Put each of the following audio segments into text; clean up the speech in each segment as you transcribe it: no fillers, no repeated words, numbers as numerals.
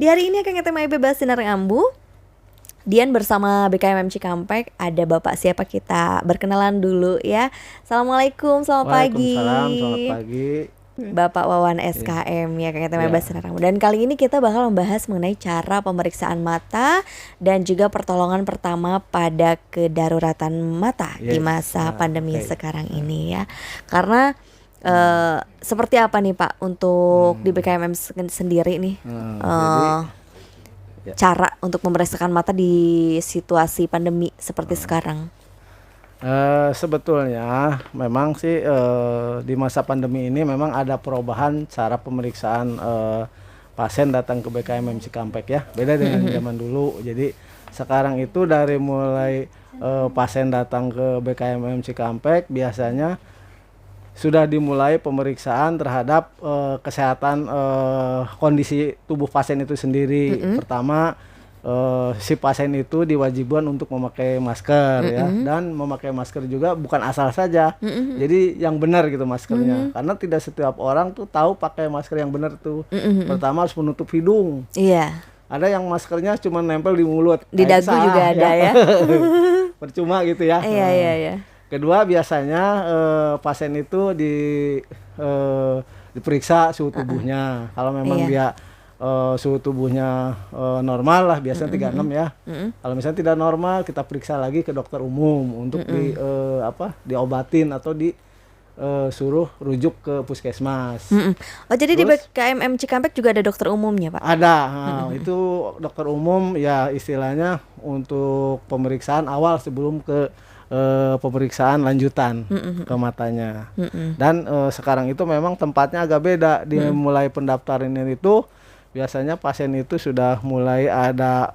Di hari ini akan kita mulai bebas sinar ngambu. Dian bersama BKMM Cikampek. Ada Bapak siapa, kita berkenalan dulu ya. Assalamualaikum, selamat Waalaikumsalam, selamat pagi. pagi. Bapak Wawan Iya. SKM ya, akan kita Iya. bebas sinar ngambu. Dan kali ini kita bakal membahas mengenai cara pemeriksaan mata dan juga pertolongan pertama pada kedaruratan mata di Yes. masa pandemi Oke. sekarang ini ya. Karena seperti apa nih Pak untuk di BKMM sendiri nih Ya. cara untuk memeriksakan mata di situasi pandemi seperti sekarang? Sebetulnya memang sih di masa pandemi ini memang ada perubahan cara pemeriksaan pasien datang ke BKMM Cikampek ya. Beda dengan zaman dulu. Jadi sekarang itu dari mulai pasien datang ke BKMM Cikampek biasanya sudah dimulai pemeriksaan terhadap kesehatan kondisi tubuh pasien itu sendiri. Pertama, si pasien itu diwajibkan untuk memakai masker ya, dan memakai masker juga bukan asal saja. Jadi yang benar gitu maskernya, karena tidak setiap orang tuh tahu pakai masker yang benar tuh. Pertama harus menutup hidung. Iya. Ada yang maskernya cuma nempel di mulut, Di nah, itu dagu juga salah, ada ya. percuma gitu ya. Iya. Kedua, biasanya pasien itu diperiksa suhu tubuhnya. Kalau memang dia suhu tubuhnya normal lah, biasanya 36 ya. Kalau misalnya tidak normal, kita periksa lagi ke dokter umum untuk diobatin atau suruh rujuk ke puskesmas. Oh, jadi di Terus, BKMM Cikampek juga ada dokter umumnya Pak? ada, itu dokter umum ya, istilahnya untuk pemeriksaan awal sebelum ke pemeriksaan lanjutan ke matanya. Dan sekarang itu memang tempatnya agak beda. Mulai pendaftaran itu biasanya pasien itu sudah mulai ada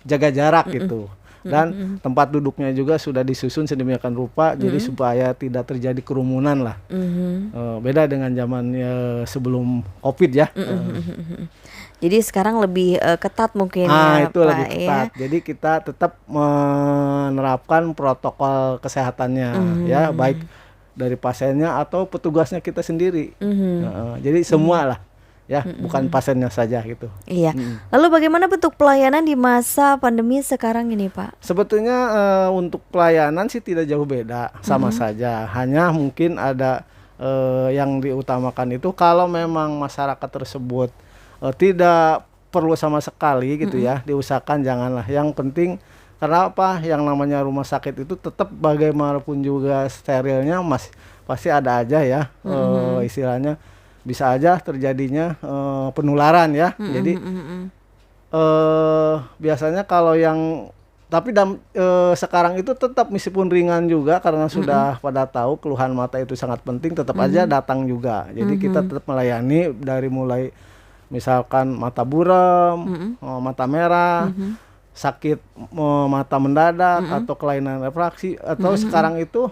jaga jarak gitu. Dan tempat duduknya juga sudah disusun sedemikian rupa jadi supaya tidak terjadi kerumunan lah. Beda dengan zaman sebelum COVID ya. Jadi sekarang lebih ketat mungkin ya itu Pak lebih ketat. ya. Jadi kita tetap menerapkan protokol kesehatannya ya, baik dari pasiennya atau petugasnya kita sendiri. Jadi semua lah ya, bukan pasiennya saja gitu. Iya. Lalu bagaimana bentuk pelayanan di masa pandemi sekarang ini Pak? Sebetulnya untuk pelayanan sih tidak jauh beda, sama saja. Hanya mungkin ada yang diutamakan itu kalau memang masyarakat tersebut tidak perlu sama sekali gitu ya, diusahakan janganlah. Yang penting karena apa? Yang namanya rumah sakit itu tetap bagaimanapun juga sterilnya pasti ada aja ya, istilahnya bisa aja terjadinya penularan ya. Jadi biasanya kalau yang sekarang itu tetap meskipun ringan juga karena sudah pada tahu keluhan mata itu sangat penting, tetap aja datang juga. Jadi kita tetap melayani dari mulai misalkan mata buram, mata merah, sakit mata mendadak atau kelainan refraksi, atau sekarang itu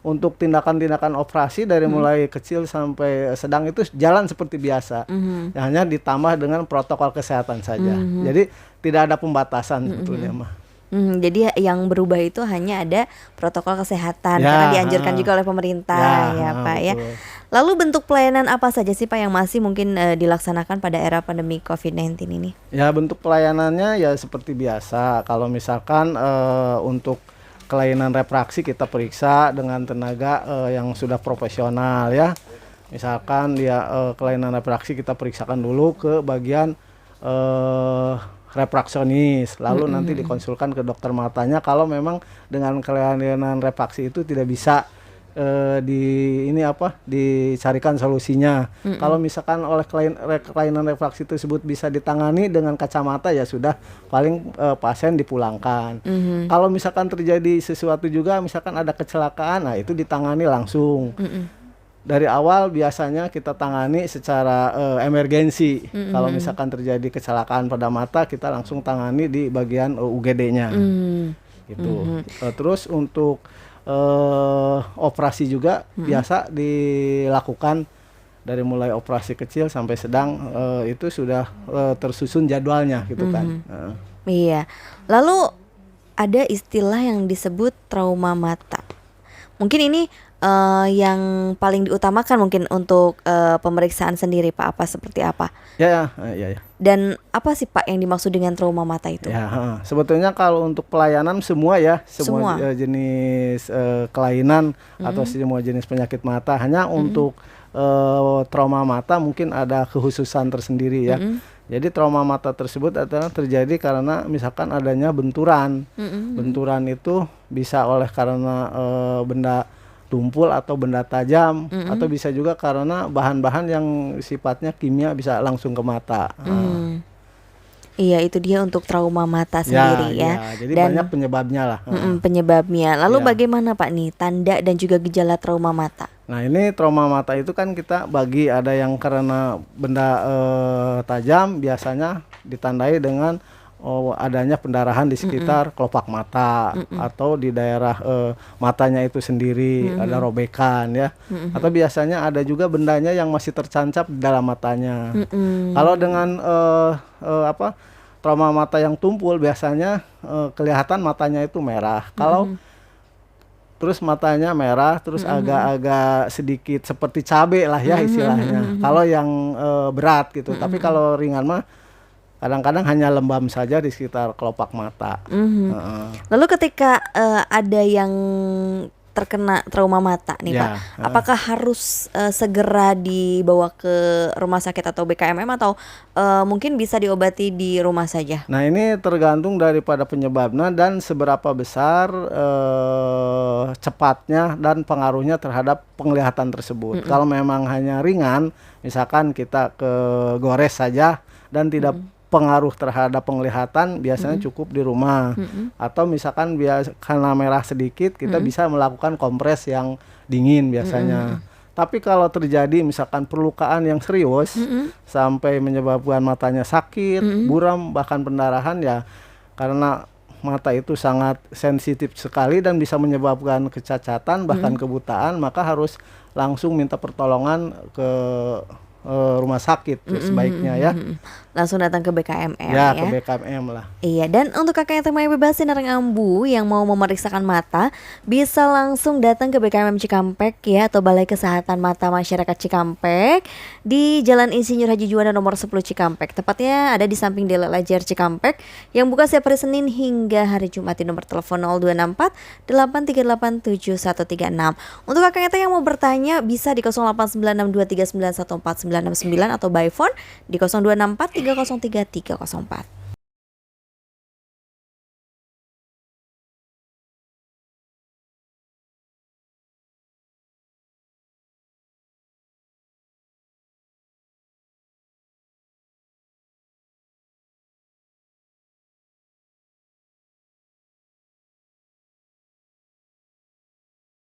untuk tindakan-tindakan operasi dari mulai kecil sampai sedang itu jalan seperti biasa. Hanya ditambah dengan protokol kesehatan saja. Jadi tidak ada pembatasan sebetulnya mah. Jadi yang berubah itu hanya ada protokol kesehatan karena dianjurkan juga oleh pemerintah ya Pak ya. Betul. Lalu bentuk pelayanan apa saja sih Pak yang masih mungkin dilaksanakan pada era pandemi COVID-19 ini? Ya, bentuk pelayanannya ya seperti biasa. Kalau misalkan untuk kelainan refraksi kita periksa dengan tenaga yang sudah profesional ya. Misalkan dia kelainan refraksi kita periksakan dulu ke bagian refraksionis, lalu nanti dikonsulkan ke dokter matanya kalau memang dengan kelainan refraksi itu tidak bisa dicarikan solusinya. Kalau misalkan oleh kelainan refraksi tersebut bisa ditangani dengan kacamata ya sudah, paling pasien dipulangkan. Kalau misalkan terjadi sesuatu juga, misalkan ada kecelakaan, nah itu ditangani langsung. Dari awal biasanya kita tangani secara emergensi. Kalau misalkan terjadi kecelakaan pada mata, kita langsung tangani di bagian UGD-nya. Gitu. Terus untuk operasi juga biasa dilakukan dari mulai operasi kecil sampai sedang, itu sudah tersusun jadwalnya gitu kan. Iya. Lalu ada istilah yang disebut trauma mata. Mungkin ini yang paling diutamakan mungkin untuk pemeriksaan sendiri Pak, apa seperti apa? Ya. Dan apa sih Pak yang dimaksud dengan trauma mata itu? Ya, sebetulnya kalau untuk pelayanan semua ya, semua Semua. jenis kelainan atau semua jenis penyakit mata. Hanya untuk trauma mata mungkin ada kekhususan tersendiri ya. Jadi trauma mata tersebut adalah terjadi karena misalkan adanya benturan. Benturan itu bisa oleh karena benda tumpul atau benda tajam, atau bisa juga karena bahan-bahan yang sifatnya kimia bisa langsung ke mata. Iya, itu dia untuk trauma mata sendiri ya. Jadi Dan banyak penyebabnya lah. penyebabnya. Lalu Ya. bagaimana Pak nih tanda dan juga gejala trauma mata? Nah, ini trauma mata itu kan kita bagi ada yang karena benda tajam, biasanya ditandai dengan adanya pendarahan di sekitar kelopak mata atau di daerah matanya itu sendiri ada robekan ya. Atau biasanya ada juga bendanya yang masih tercancap di dalam matanya. Kalau dengan trauma mata yang tumpul biasanya kelihatan matanya itu merah. Kalau terus matanya merah, terus agak-agak sedikit seperti cabai lah ya istilahnya. Kalau yang berat gitu. Tapi kalau ringan mah kadang-kadang hanya lembam saja di sekitar kelopak mata. Lalu ketika ada yang terkena trauma mata nih Ya, Pak, apakah harus segera dibawa ke rumah sakit atau BKMM atau mungkin bisa diobati di rumah saja? Nah, ini tergantung daripada penyebabnya dan seberapa besar cepatnya dan pengaruhnya terhadap penglihatan tersebut. Kalau memang hanya ringan, misalkan kita ke gores saja dan tidak pengaruh terhadap penglihatan, biasanya cukup di rumah. Atau misalkan karena merah sedikit, kita bisa melakukan kompres yang dingin biasanya. Tapi kalau terjadi misalkan perlukaan yang serius sampai menyebabkan matanya sakit, buram, bahkan pendarahan ya, karena mata itu sangat sensitif sekali dan bisa menyebabkan kecacatan bahkan kebutaan, maka harus langsung minta pertolongan ke rumah sakit sebaiknya ya. Langsung datang ke BKMM Ya, ya. ke BKMM lah. Iya, dan untuk kakak yang temanya bebas sinar ambu yang mau memeriksakan mata bisa langsung datang ke BKMM Cikampek ya, atau Balai Kesehatan Mata Masyarakat Cikampek di Jalan Insinyur Haji Juanda nomor 10 Cikampek. Tepatnya ada di samping Dela Lajar Cikampek yang buka setiap hari Senin hingga hari Jumat di nomor telepon 0264 838 7136. Untuk kakak yang mau bertanya bisa di 089623914969 atau by phone di 0264 303 304.